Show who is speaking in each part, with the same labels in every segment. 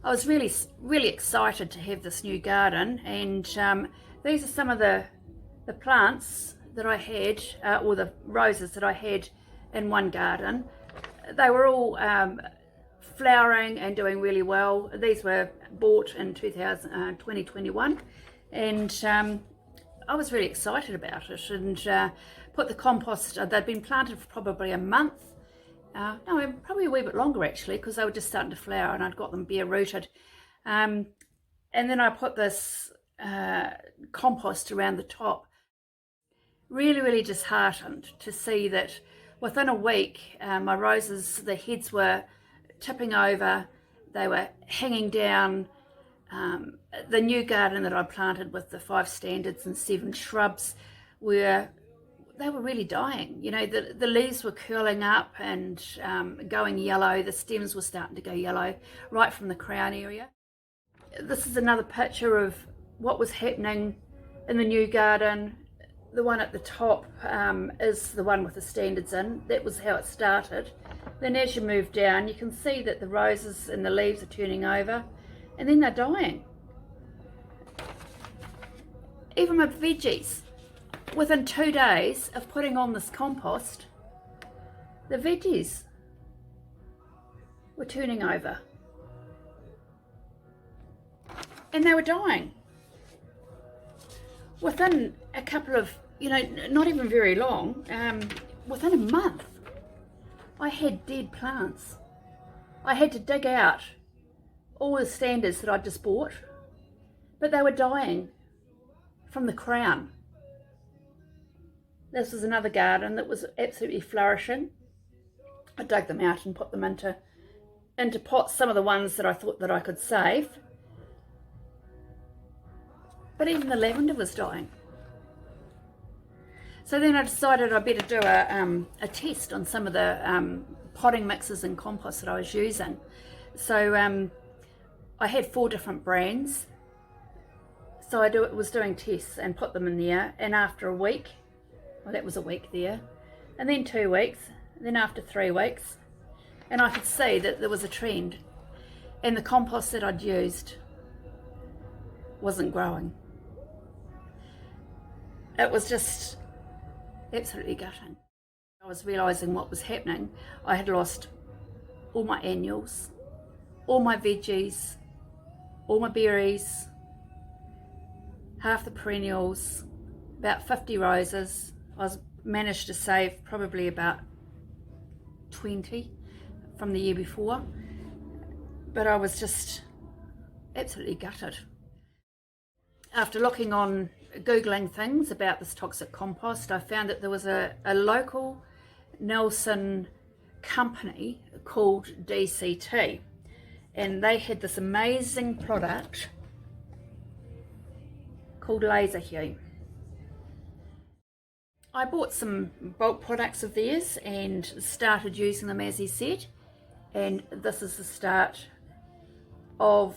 Speaker 1: I was really excited to have this new garden, and these are some of the plants that I had, or the roses that I had in one garden. They were all flowering and doing really well. These were bought in 2021, and I was really excited about it, and put the compost. They'd been planted for probably a month. No, probably a wee bit longer actually, because they were just starting to flower and I'd got them bare rooted. And then I put this compost around the top. Really disheartened to see that within a week my roses, the heads were tipping over, they were hanging down. The new garden that I planted with the 5 standards and 7 shrubs they were really dying. You know, the leaves were curling up and going yellow. The stems were starting to go yellow right from the crown area. This is another picture of what was happening in the new garden. The one at the top is the one with the standards in. That was how it started. Then as you move down, you can see that the roses and the leaves are turning over, and then they're dying. Even my veggies, within 2 days of putting on this compost, the veggies were turning over and they were dying. Within a couple of, not even very long, within a month, I had dead plants. I had to dig out all the standards that I'd just bought, but they were dying from the crown. This was another garden that was absolutely flourishing. I dug them out and put them into pots, some of the ones that I thought that I could save. But even the lavender was dying. So then I decided I better do a test on some of the potting mixes and compost that I was using. So I had 4 different brands. So I was doing tests and put them in there, and after a week, well, that was a week there, and then 2 weeks, and then after 3 weeks, and I could see that there was a trend, and the compost that I'd used wasn't growing. It was just absolutely gutting. I was realising what was happening. I had lost all my annuals, all my veggies, all my berries, half the perennials, about 50 roses. I managed to save probably about 20 from the year before, but I was just absolutely gutted. After looking on, Googling things about this toxic compost, I found that there was a local Nelson company called DCT, and they had this amazing product called Laser Hue. I bought some bulk products of theirs and started using them as he said, and this is the start of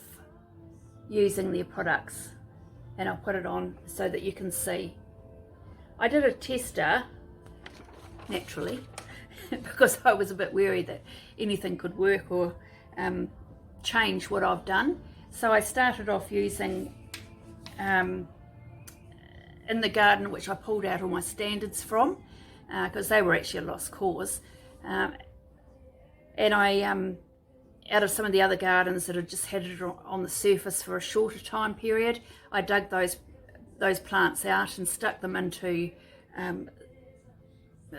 Speaker 1: using their products, and I'll put it on so that you can see. I did a tester, naturally, because I was a bit wary that anything could work or change what I've done. So I started off using in the garden, which I pulled out all my standards from, because they were actually a lost cause, and I out of some of the other gardens that had just had it on the surface for a shorter time period, I dug those plants out and stuck them into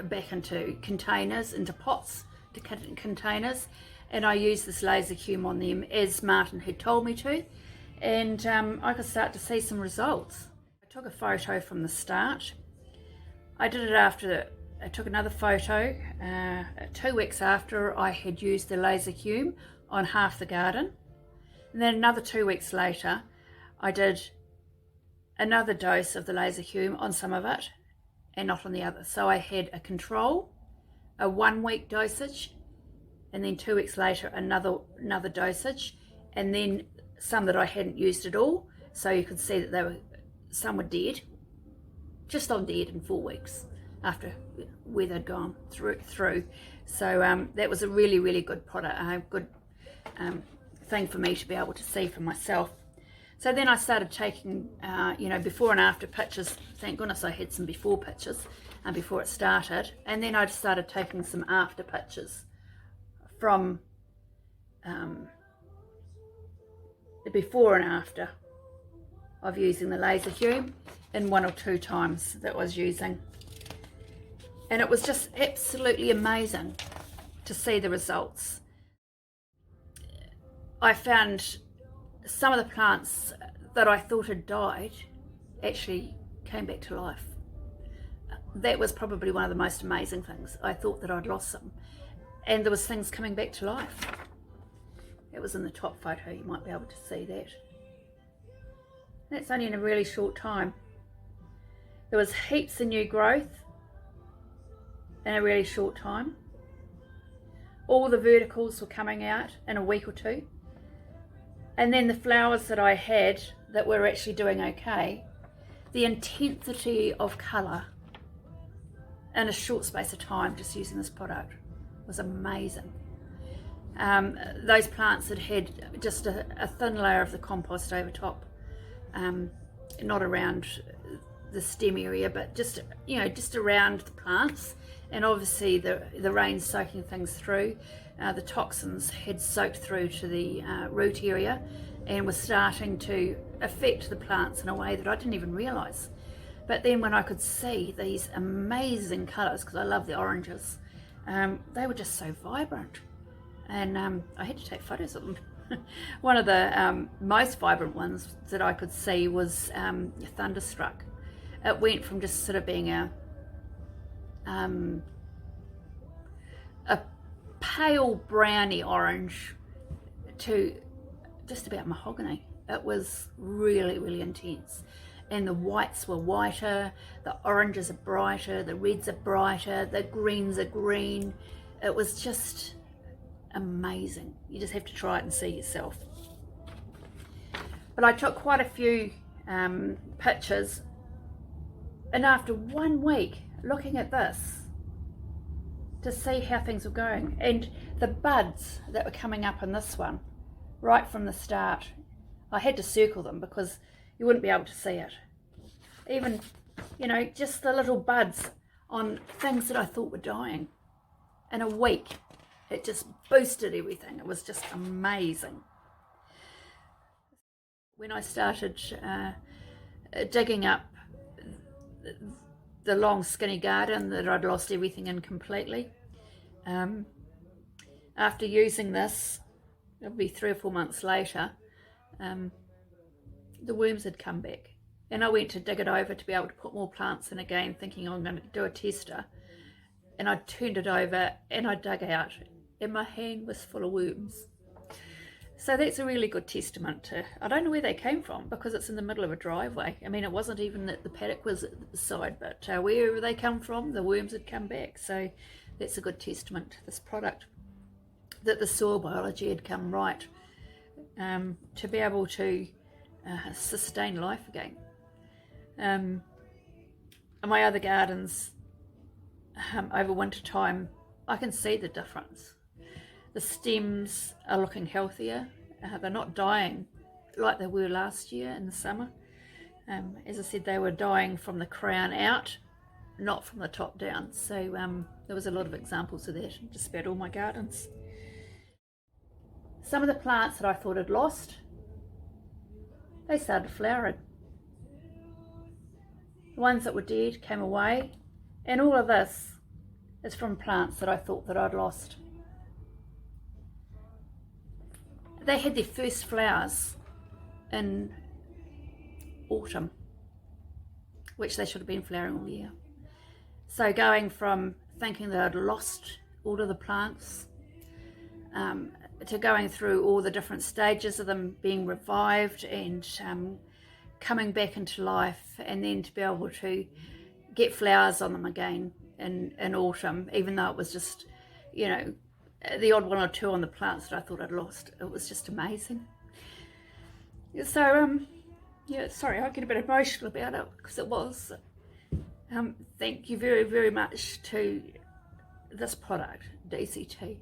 Speaker 1: back into containers, into pots, to containers, and I used this laser cume on them as Martin had told me to, and I could start to see some results. I took a photo from the start. I did it after, I took another photo 2 weeks after I had used the laser cume on half the garden, and then another 2 weeks later I did another dose of the laser cume on some of it and not on the other. So I had a control, a 1 week dosage, and then 2 weeks later another dosage, and then some that I hadn't used at all. So you could see that some were dead, just on dead in 4 weeks after where they'd gone through. So that was a really good product, good thing for me to be able to see for myself. So then I started taking, before and after pictures. Thank goodness I had some before pictures before it started. And then I started taking some after pictures from the before and after of using the laser hume in 1 or 2 times that I was using. And it was just absolutely amazing to see the results. I found some of the plants that I thought had died actually came back to life. That was probably one of the most amazing things. I thought that I'd lost them, and there was things coming back to life. It was in the top photo, you might be able to see that. That's only in a really short time. There was heaps of new growth in a really short time. All the verticals were coming out in a week or 2. And then the flowers that I had that were actually doing okay, the intensity of colour in a short space of time just using this product was amazing. Those plants that had just a thin layer of the compost over top, not around the stem area, but just around the plants, and obviously the rain soaking things through. The toxins had soaked through to the root area and was starting to affect the plants in a way that I didn't even realise. But then when I could see these amazing colours, because I love the oranges, they were just so vibrant, and I had to take photos of them. One of the most vibrant ones that I could see was Thunderstruck. It went from just sort of being a pale browny orange to just about mahogany. It was really, really intense. And the whites were whiter, the oranges are brighter, the reds are brighter, the greens are green. It was just amazing. You just have to try it and see yourself. But I took quite a few pictures, and after 1 week looking at this to see how things were going, and the buds that were coming up in this one right from the start, I had to circle them because you wouldn't be able to see it. Even, just the little buds on things that I thought were dying. In a week, it just boosted everything. It was just amazing. When I started digging up the long skinny garden that I'd lost everything in completely, after using this, it'll be 3 or 4 months later, the worms had come back, and I went to dig it over to be able to put more plants in again, thinking I'm going to do a tester, and I turned it over and I dug out, and my hand was full of worms. So that's a really good testament to, I don't know where they came from because it's in the middle of a driveway. I mean, it wasn't even that the paddock was at the side, but wherever they come from, the worms had come back. So that's a good testament to this product, that the soil biology had come right to be able to sustain life again. In my other gardens over winter time, I can see the difference. The stems are looking healthier. They're not dying like they were last year in the summer. As I said, they were dying from the crown out, not from the top down. So there was a lot of examples of that in just about all my gardens. Some of the plants that I thought I'd lost, they started flowering. The ones that were dead came away, and all of this is from plants that I thought that I'd lost. They had their first flowers in autumn, which they should have been flowering all year. So going from thinking that I'd lost all of the plants to going through all the different stages of them being revived and coming back into life, and then to be able to get flowers on them again in autumn, even though it was just, the odd 1 or 2 on the plants that I thought I'd lost. It was just amazing. So, sorry, I get a bit emotional about it because it was. Thank you very, very much to this product, DCT.